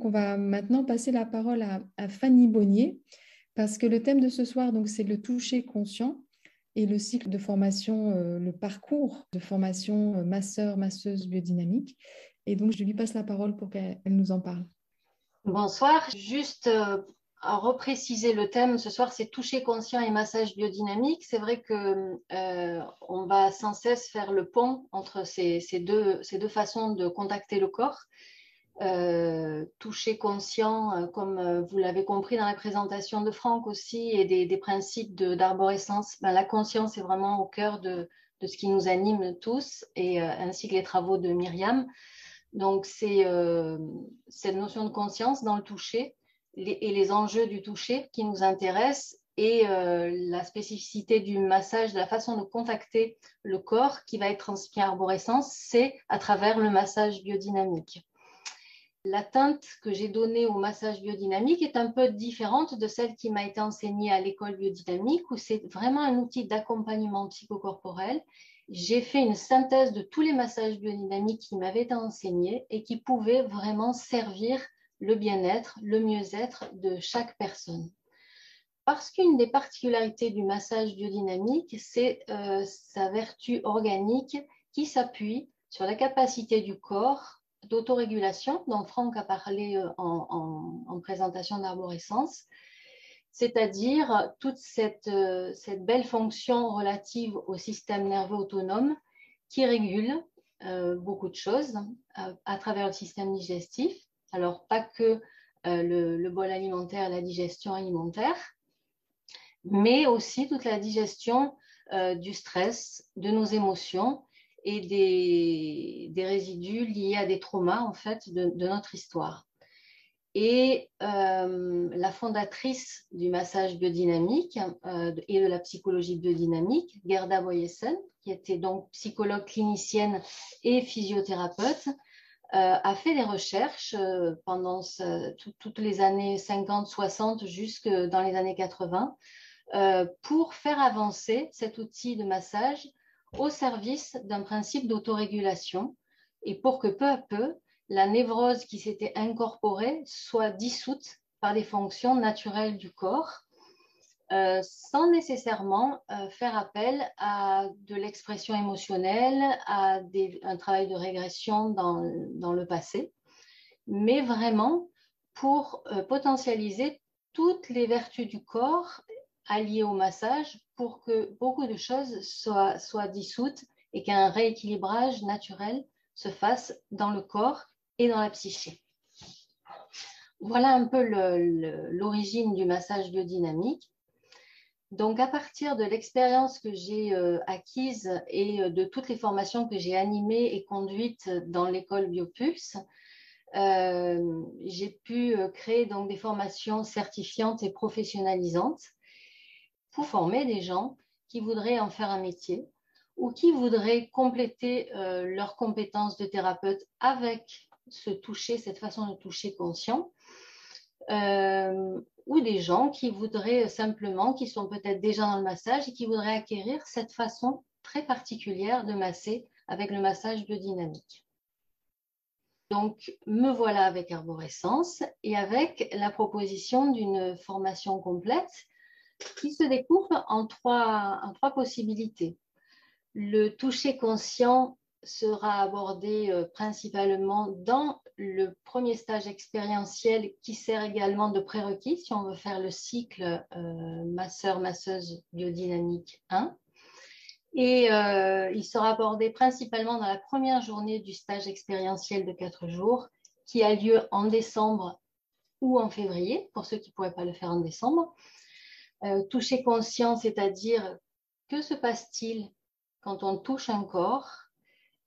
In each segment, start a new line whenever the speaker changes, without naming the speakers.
on va maintenant passer la parole à Fanny Bonnier, parce que le thème de ce soir, donc, c'est le toucher conscient et le cycle de formation, le parcours de formation masseur, masseuse biodynamique. Et donc, je lui passe la parole pour qu'elle nous en parle.
Bonsoir. Juste à repréciser le thème ce soir, c'est toucher conscient et massage biodynamique. C'est vrai que on va sans cesse faire le pont entre ces deux façons de contacter le corps. Toucher conscient, comme vous l'avez compris dans la présentation de Franck aussi, et des principes d'arborescence. Ben, la conscience est vraiment au cœur de ce qui nous anime tous, et ainsi que les travaux de Myriam. Donc, c'est cette notion de conscience dans le toucher et les enjeux du toucher qui nous intéressent, et la spécificité du massage, de la façon de contacter le corps qui va être transmis à arborescence, c'est à travers le massage biodynamique. La teinte que j'ai donnée au massage biodynamique est un peu différente de celle qui m'a été enseignée à l'école biodynamique, où c'est vraiment un outil d'accompagnement psychocorporel. J'ai fait une synthèse de tous les massages biodynamiques qui m'avaient été enseignés et qui pouvaient vraiment servir le bien-être, le mieux-être de chaque personne. Parce qu'une des particularités du massage biodynamique, c'est sa vertu organique qui s'appuie sur la capacité du corps d'autorégulation, dont Franck a parlé en présentation d'arborescence, c'est-à-dire toute cette belle fonction relative au système nerveux autonome qui régule beaucoup de choses à travers le système digestif. Alors, pas que le bol alimentaire, la digestion alimentaire, mais aussi toute la digestion du stress, de nos émotions et des résidus liés à des traumas, en fait, de notre histoire. Et la fondatrice du massage biodynamique et de la psychologie biodynamique, Gerda Boyesen, qui était donc psychologue clinicienne et physiothérapeute, a fait des recherches pendant toutes les années 50-60 jusque dans les années 80 pour faire avancer cet outil de massage au service d'un principe d'autorégulation, et pour que peu à peu, la névrose qui s'était incorporée soit dissoute par des fonctions naturelles du corps, sans nécessairement faire appel à de l'expression émotionnelle, à un travail de régression dans le passé, mais vraiment pour potentialiser toutes les vertus du corps alliées au massage, pour que beaucoup de choses soient dissoutes et qu'un rééquilibrage naturel se fasse dans le corps et dans la psyché. Voilà un peu l'origine du massage biodynamique. Donc, à partir de l'expérience que j'ai acquise et de toutes les formations que j'ai animées et conduites dans l'école Biopulse, j'ai pu créer donc des formations certifiantes et professionnalisantes pour former des gens qui voudraient en faire un métier ou qui voudraient compléter leurs compétences de thérapeute avec cette façon de toucher conscient, ou des gens qui voudraient simplement, qui sont peut-être déjà dans le massage et qui voudraient acquérir cette façon très particulière de masser avec le massage biodynamique. Donc, me voilà avec Arborescence et avec la proposition d'une formation complète qui se découpe en trois possibilités. Le toucher conscient sera abordé principalement dans le premier stage expérientiel qui sert également de prérequis si on veut faire le cycle masseur-masseuse biodynamique 1. Et il sera abordé principalement dans la première journée du stage expérientiel de 4 jours qui a lieu en décembre ou en février, pour ceux qui ne pourraient pas le faire en décembre. Toucher conscient, c'est-à-dire que se passe-t-il quand on touche un corps,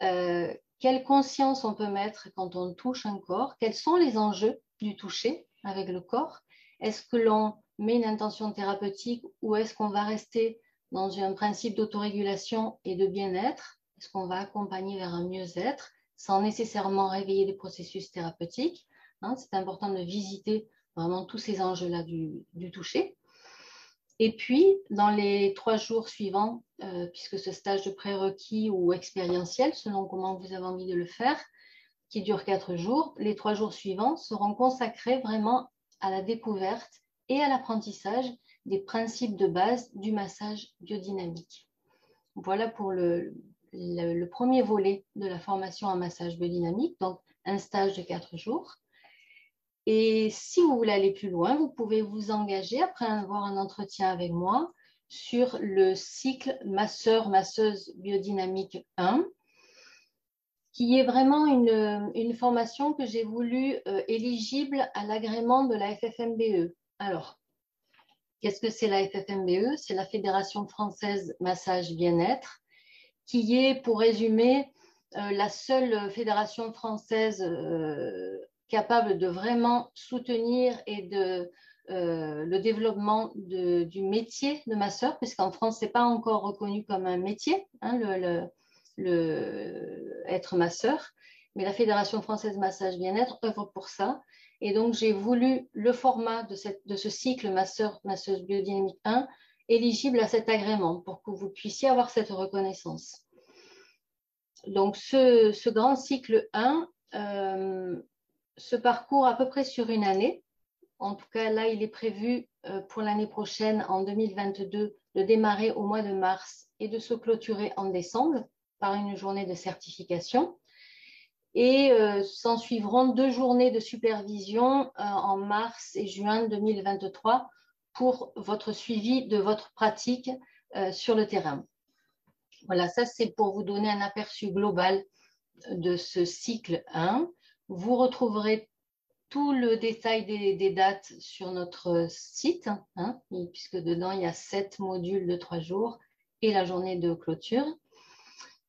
quelle conscience on peut mettre quand on touche un corps, quels sont les enjeux du toucher avec le corps, est-ce que l'on met une intention thérapeutique ou est-ce qu'on va rester dans un principe d'autorégulation et de bien-être, est-ce qu'on va accompagner vers un mieux-être sans nécessairement réveiller des processus thérapeutiques, hein, c'est important de visiter vraiment tous ces enjeux-là du toucher. Et puis, dans les 3 jours suivants, puisque ce stage de prérequis ou expérientiel, selon comment vous avez envie de le faire, qui dure 4 jours. Les 3 jours suivants seront consacrés vraiment à la découverte et à l'apprentissage des principes de base du massage biodynamique. Voilà pour le premier volet de la formation en massage biodynamique, donc un stage de 4 jours. Et si vous voulez aller plus loin, vous pouvez vous engager après avoir un entretien avec moi sur le cycle masseur-masseuse biodynamique 1, qui est vraiment une formation que j'ai voulu éligible à l'agrément de la FFMBE. Alors, qu'est-ce que c'est la FFMBE? C'est la Fédération française massage bien-être, qui est, pour résumer, la seule fédération française capable de vraiment soutenir le développement du métier de masseur, puisqu'en France, ce n'est pas encore reconnu comme un métier, hein, être masseur. Mais la Fédération française massage bien-être œuvre pour ça. Et donc, j'ai voulu le format de ce cycle masseur-masseuse biodynamique 1 éligible à cet agrément pour que vous puissiez avoir cette reconnaissance. Donc, ce grand cycle 1 se parcourt à peu près sur une année. En tout cas, là, il est prévu pour l'année prochaine, en 2022, de démarrer au mois de mars et de se clôturer en décembre par une journée de certification. Et s'en suivront 2 journées de supervision en mars et juin 2023 pour votre suivi de votre pratique sur le terrain. Voilà, ça c'est pour vous donner un aperçu global de ce cycle 1. Vous retrouverez tout le détail des dates sur notre site, hein, puisque dedans il y a 7 modules de 3 jours et la journée de clôture.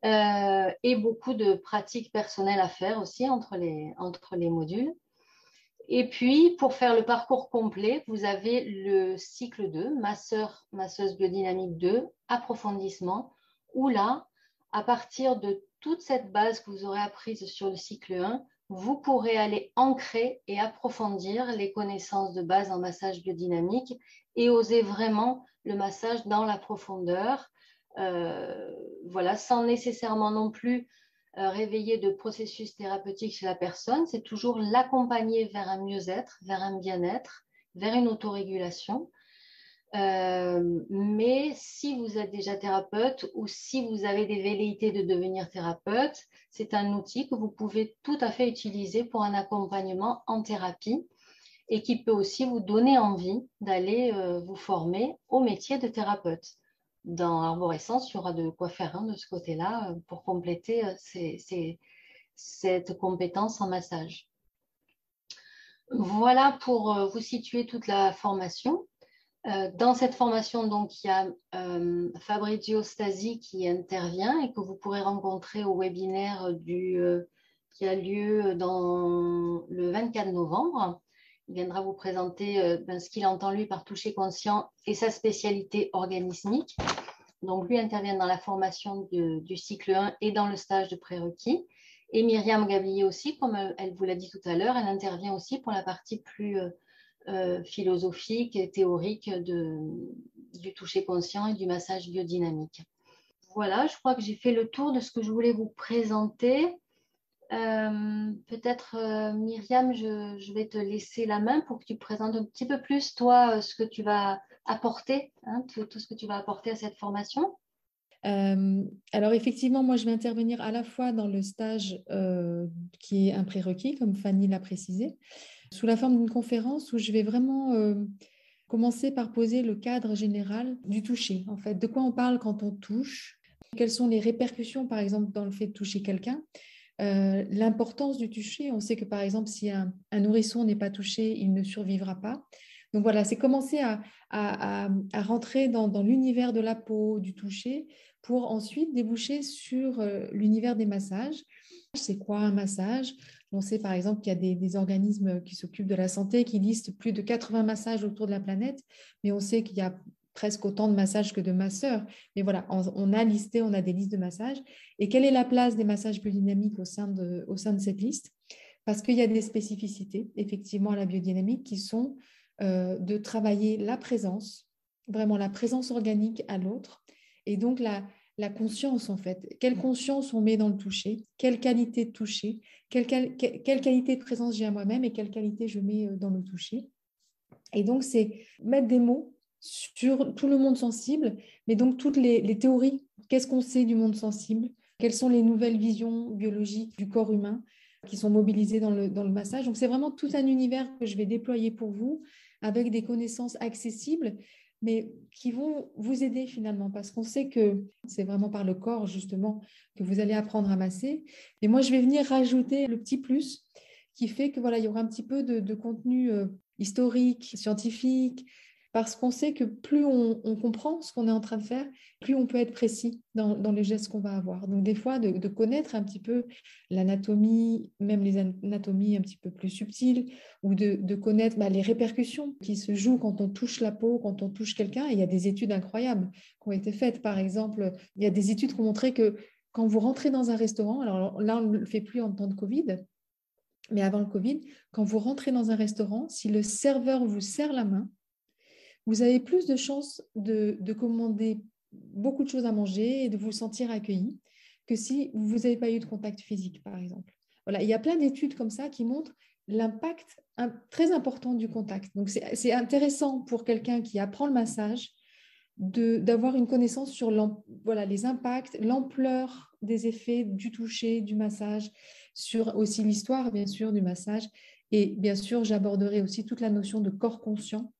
Et beaucoup de pratiques personnelles à faire aussi entre les modules. Et puis, pour faire le parcours complet, vous avez le cycle 2, masseuse biodynamique 2, approfondissement, où là, à partir de toute cette base que vous aurez apprise sur le cycle 1, vous pourrez aller ancrer et approfondir les connaissances de base en massage biodynamique et oser vraiment le massage dans la profondeur, voilà, sans nécessairement non plus réveiller de processus thérapeutiques chez la personne. C'est toujours l'accompagner vers un mieux-être, vers un bien-être, vers une autorégulation. Mais si vous êtes déjà thérapeute ou si vous avez des velléités de devenir thérapeute, c'est un outil que vous pouvez tout à fait utiliser pour un accompagnement en thérapie et qui peut aussi vous donner envie d'aller vous former au métier de thérapeute. Dans Arborescence, il y aura de quoi faire hein, de ce côté-là pour compléter cette compétence en massage. Voilà pour vous situer toute la formation. Dans cette formation, donc, il y a Fabrizio Stasi qui intervient et que vous pourrez rencontrer au webinaire qui a lieu le 24 novembre. Il viendra vous présenter ce qu'il entend lui par toucher conscient et sa spécialité organismique. Donc, lui intervient dans la formation du cycle 1 et dans le stage de prérequis. Et Myriam Gablier aussi, comme elle vous l'a dit tout à l'heure, elle intervient aussi pour la partie plus philosophique et théorique du toucher conscient et du massage biodynamique. Voilà, je crois que j'ai fait le tour de ce que je voulais vous présenter. Peut-être, Myriam, je vais te laisser la main pour que tu présentes un petit peu plus, toi, ce que tu vas apporter, hein, tout ce que tu vas apporter à cette formation.
Alors effectivement, moi je vais intervenir à la fois dans le stage qui est un prérequis, comme Fanny l'a précisé, sous la forme d'une conférence où je vais vraiment commencer par poser le cadre général du toucher. En fait, de quoi on parle quand on touche, quelles sont les répercussions par exemple dans le fait de toucher quelqu'un, l'importance du toucher. On sait que par exemple si un nourrisson n'est pas touché, il ne survivra pas. Donc voilà, c'est commencer à rentrer dans l'univers de la peau, du toucher, pour ensuite déboucher sur l'univers des massages. C'est quoi un massage? On sait par exemple qu'il y a des organismes qui s'occupent de la santé qui listent plus de 80 massages autour de la planète, mais on sait qu'il y a presque autant de massages que de masseurs. Mais voilà, on a des listes de massages. Et quelle est la place des massages biodynamiques au sein de cette liste? Parce qu'il y a des spécificités, effectivement, à la biodynamique qui sont de travailler la présence, vraiment la présence organique à l'autre, et donc la conscience en fait. Quelle conscience on met dans le toucher, quelle qualité de toucher, quelle qualité de présence j'ai à moi-même et quelle qualité je mets dans le toucher. Et donc, c'est mettre des mots sur tout le monde sensible, mais donc toutes les théories. Qu'est-ce qu'on sait du monde sensible? Quelles sont les nouvelles visions biologiques du corps humain qui sont mobilisées dans le massage? Donc, c'est vraiment tout un univers que je vais déployer pour vous avec des connaissances accessibles, mais qui vont vous aider finalement, parce qu'on sait que c'est vraiment par le corps, justement, que vous allez apprendre à masser. Mais moi, je vais venir rajouter le petit plus qui fait que voilà, il y aura un petit peu de contenu historique, scientifique, parce qu'on sait que plus on comprend ce qu'on est en train de faire, plus on peut être précis dans les gestes qu'on va avoir. Donc des fois, de connaître un petit peu l'anatomie, même les anatomies un petit peu plus subtiles, ou de connaître les répercussions qui se jouent quand on touche la peau, quand on touche quelqu'un. Et il y a des études incroyables qui ont été faites. Par exemple, il y a des études qui ont montré que quand vous rentrez dans un restaurant, alors là, on ne le fait plus en temps de Covid, mais avant le Covid, quand vous rentrez dans un restaurant, si le serveur vous serre la main, vous avez plus de chances de commander beaucoup de choses à manger et de vous sentir accueilli que si vous n'avez pas eu de contact physique, par exemple. Voilà, il y a plein d'études comme ça qui montrent l'impact très important du contact. Donc, c'est intéressant pour quelqu'un qui apprend le massage d'avoir une connaissance sur les impacts, l'ampleur des effets du toucher, du massage, sur aussi l'histoire, bien sûr, du massage. Et bien sûr, j'aborderai aussi toute la notion de corps conscient,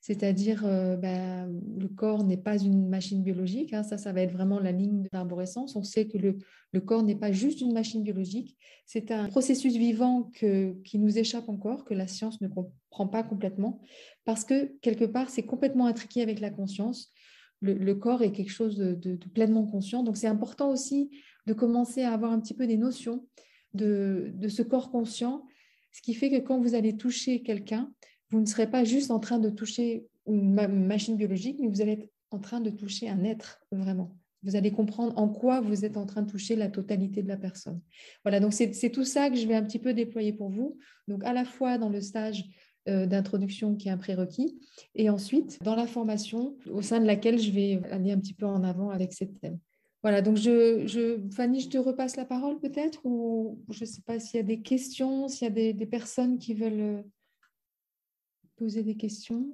c'est-à-dire le corps n'est pas une machine biologique. Hein, ça va être vraiment la ligne d'arborescence. On sait que le corps n'est pas juste une machine biologique, c'est un processus vivant qui nous échappe encore, que la science ne comprend pas complètement, parce que quelque part, c'est complètement intriqué avec la conscience. Le corps est quelque chose de pleinement conscient. Donc, c'est important aussi de commencer à avoir un petit peu des notions de ce corps conscient, ce qui fait que quand vous allez toucher quelqu'un, vous ne serez pas juste en train de toucher une machine biologique, mais vous allez être en train de toucher un être, vraiment. Vous allez comprendre en quoi vous êtes en train de toucher la totalité de la personne. Voilà, donc c'est tout ça que je vais un petit peu déployer pour vous. Donc, à la fois dans le stage d'introduction qui est un prérequis, et ensuite dans la formation au sein de laquelle je vais aller un petit peu en avant avec ces thèmes. Voilà, donc Fanny, je te repasse la parole peut-être, ou je ne sais pas s'il y a des questions, s'il y a des personnes qui veulent poser des questions.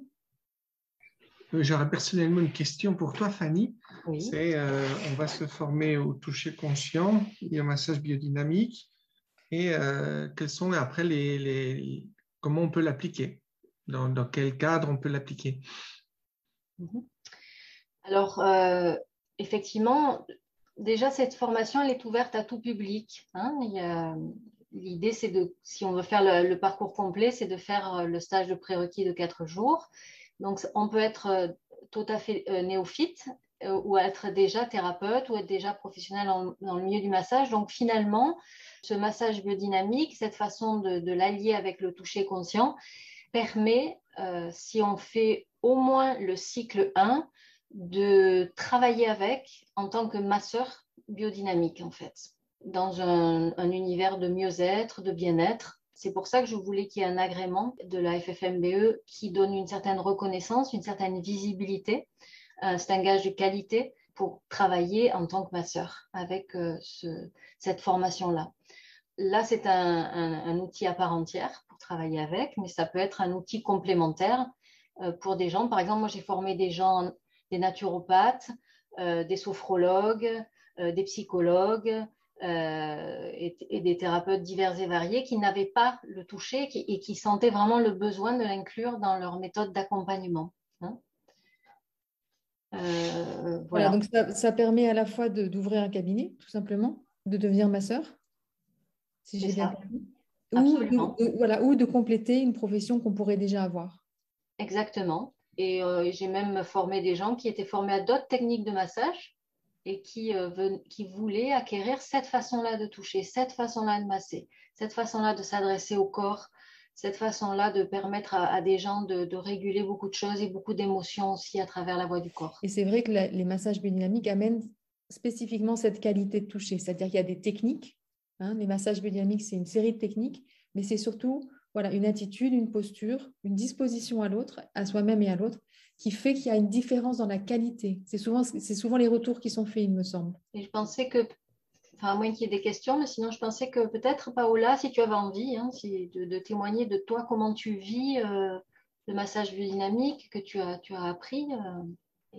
J'aurais personnellement une question pour toi, Fanny.
Oui.
C'est, on va se former au toucher conscient et au massage biodynamique. Et quels sont après comment on peut l'appliquer? Dans quel cadre on peut l'appliquer?
Alors, effectivement, déjà, cette formation, elle est ouverte à tout public. Hein. L'idée, c'est si on veut faire le parcours complet, c'est de faire le stage de prérequis de 4 jours. Donc, on peut être tout à fait néophyte ou être déjà thérapeute ou être déjà professionnel dans le milieu du massage. Donc, finalement, ce massage biodynamique, cette façon de l'allier avec le toucher conscient, permet, si on fait au moins le cycle 1, de travailler avec en tant que masseur biodynamique, en fait, dans un univers de mieux-être, de bien-être. C'est pour ça que je voulais qu'il y ait un agrément de la FFMBE qui donne une certaine reconnaissance, une certaine visibilité. C'est un gage de qualité pour travailler en tant que masseur avec cette formation-là. Là, c'est un outil à part entière pour travailler avec, mais ça peut être un outil complémentaire pour des gens. Par exemple, moi, j'ai formé des gens, des naturopathes, des sophrologues, des psychologues et des thérapeutes divers et variés qui n'avaient pas le toucher et qui sentaient vraiment le besoin de l'inclure dans leur méthode d'accompagnement. Hein.
Voilà, donc ça permet à la fois d'ouvrir un cabinet, tout simplement, de devenir masseur, si j'ai bien compris, ou de compléter une profession qu'on pourrait déjà avoir.
Exactement. Et j'ai même formé des gens qui étaient formés à d'autres techniques de massage et qui voulaient acquérir cette façon-là de toucher, cette façon-là de masser, cette façon-là de s'adresser au corps, cette façon-là de permettre à des gens de réguler beaucoup de choses et beaucoup d'émotions aussi à travers la voix du corps.
Et c'est vrai que les massages biodynamiques amènent spécifiquement cette qualité de toucher, c'est-à-dire qu'il y a des techniques. Hein, les massages biodynamiques, c'est une série de techniques, mais c'est surtout voilà, une attitude, une posture, une disposition à l'autre, à soi-même et à l'autre, qui fait qu'il y a une différence dans la qualité. C'est souvent les retours qui sont faits, il me semble.
Et je pensais que, enfin, à moins qu'il y ait des questions, mais sinon, je pensais que peut-être, Paola, si tu avais envie, hein, de témoigner de toi, comment tu vis le massage biodynamique que tu as appris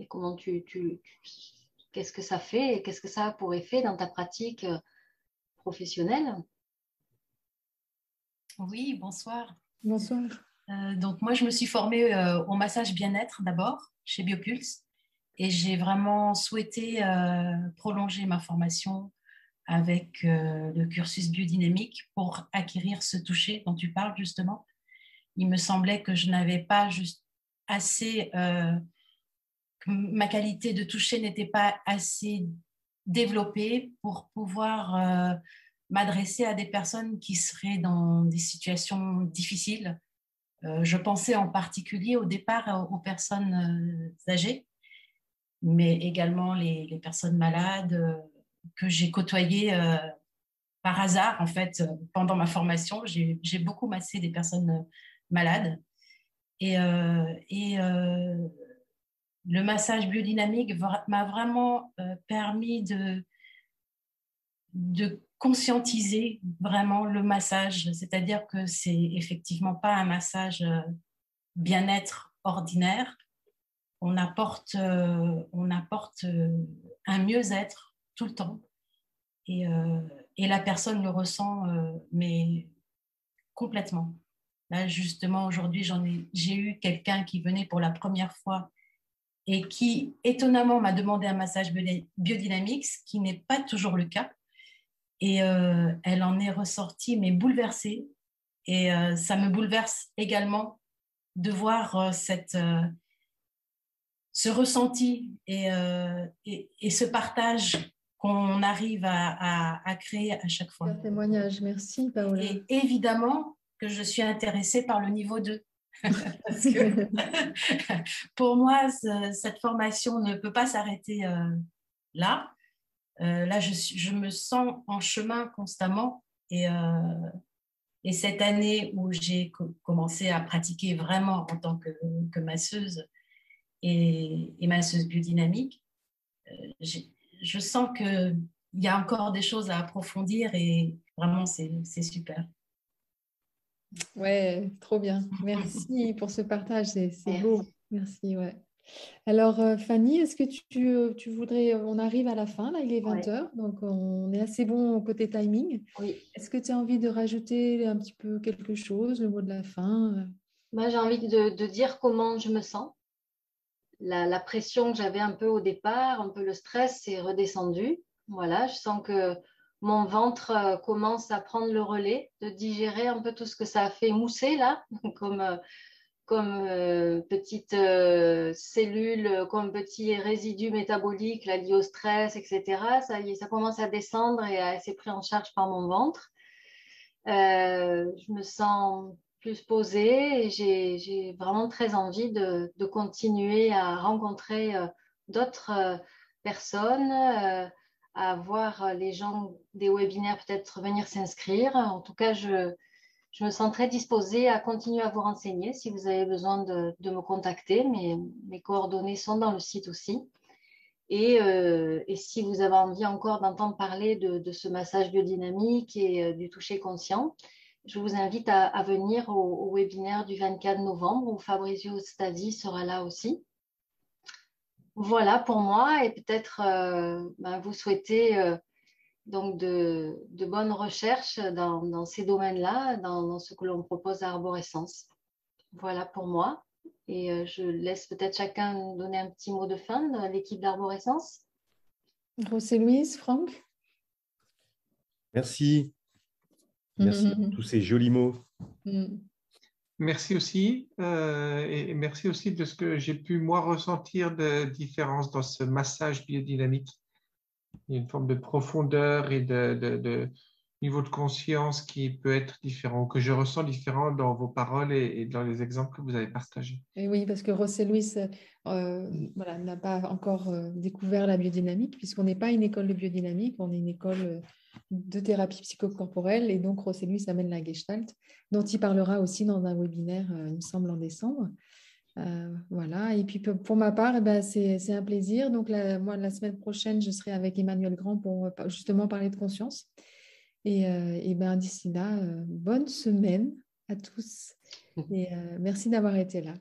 et comment qu'est-ce que ça fait et qu'est-ce que ça a pour effet dans ta pratique professionnelle.
Oui, bonsoir.
Bonsoir.
Donc moi, je me suis formée au massage bien-être d'abord chez Biopulse et j'ai vraiment souhaité prolonger ma formation avec le cursus biodynamique pour acquérir ce toucher dont tu parles justement. Il me semblait que je n'avais pas juste assez, que ma qualité de toucher n'était pas assez développée pour pouvoir m'adresser à des personnes qui seraient dans des situations difficiles. Je pensais en particulier au départ aux personnes âgées, mais également les personnes malades que j'ai côtoyées par hasard, en fait, pendant ma formation. J'ai beaucoup massé des personnes malades. Et le massage biodynamique m'a vraiment permis de conscientiser vraiment le massage, c'est-à-dire que c'est effectivement pas un massage bien-être ordinaire. On apporte un mieux-être tout le temps et la personne le ressent mais complètement. Là justement aujourd'hui j'ai eu quelqu'un qui venait pour la première fois et qui étonnamment m'a demandé un massage biodynamique, ce qui n'est pas toujours le cas. Et elle en est ressortie, mais bouleversée. Et ça me bouleverse également de voir ce ressenti et ce partage qu'on arrive à créer à chaque fois.
Un témoignage, merci Paola.
Et évidemment que je suis intéressée par le niveau 2. Parce que pour moi, cette formation ne peut pas s'arrêter là. Là, je me sens en chemin constamment et cette année où j'ai commencé à pratiquer vraiment en tant que masseuse et masseuse biodynamique, je sens qu'il y a encore des choses à approfondir et vraiment, c'est super.
Ouais, trop bien. Merci pour ce partage, c'est beau. Merci, ouais. Alors, Fanny, est-ce que tu voudrais, on arrive à la fin, là, il est 20h, donc on est assez bon côté timing.
Oui.
Est-ce que tu as envie de rajouter un petit peu quelque chose, le mot de la fin?
Moi, j'ai envie de dire comment je me sens. La pression que j'avais un peu au départ, un peu le stress, c'est redescendu. Voilà, je sens que mon ventre commence à prendre le relais, de digérer un peu tout ce que ça a fait mousser là, comme petites cellules, comme petits résidus métaboliques là, liés au stress, etc. Ça y est, ça commence à descendre et c'est pris en charge par mon ventre. Je me sens plus posée et j'ai vraiment très envie de continuer à rencontrer d'autres personnes, à voir les gens des webinaires peut-être venir s'inscrire. En tout cas, je me sens très disposée à continuer à vous renseigner si vous avez besoin de me contacter. Mes coordonnées sont dans le site aussi. Et si vous avez envie encore d'entendre parler de ce massage biodynamique et du toucher conscient, je vous invite à venir au webinaire du 24 novembre où Fabrizio Stasi sera là aussi. Voilà pour moi et peut-être vous souhaitez donc de bonnes recherches dans ces domaines-là, dans ce que l'on propose à Arborescence. Voilà pour moi. Et je laisse peut-être chacun donner un petit mot de fin de l'équipe d'Arborescence.
Rosé-Louise, Franck?
Merci. Merci pour tous ces jolis mots.
Merci aussi. Et merci aussi de ce que j'ai pu, moi, ressentir de différence dans ce massage biodynamique. Il y a une forme de profondeur et de niveau de conscience qui peut être différent, que je ressens différent dans vos paroles et dans les exemples que vous avez partagés.
Et oui, parce que Rosé-Louise n'a pas encore découvert la biodynamique, puisqu'on n'est pas une école de biodynamique, on est une école de thérapie psychocorporelle. Et donc, Rossé, lui, s'amène la Gestalt, dont il parlera aussi dans un webinaire, il me semble, en décembre. Voilà. Et puis, pour ma part, c'est un plaisir. Donc, moi, la semaine prochaine, je serai avec Emmanuel Grand pour justement parler de conscience. Et d'ici là, bonne semaine à tous. Et merci d'avoir été là.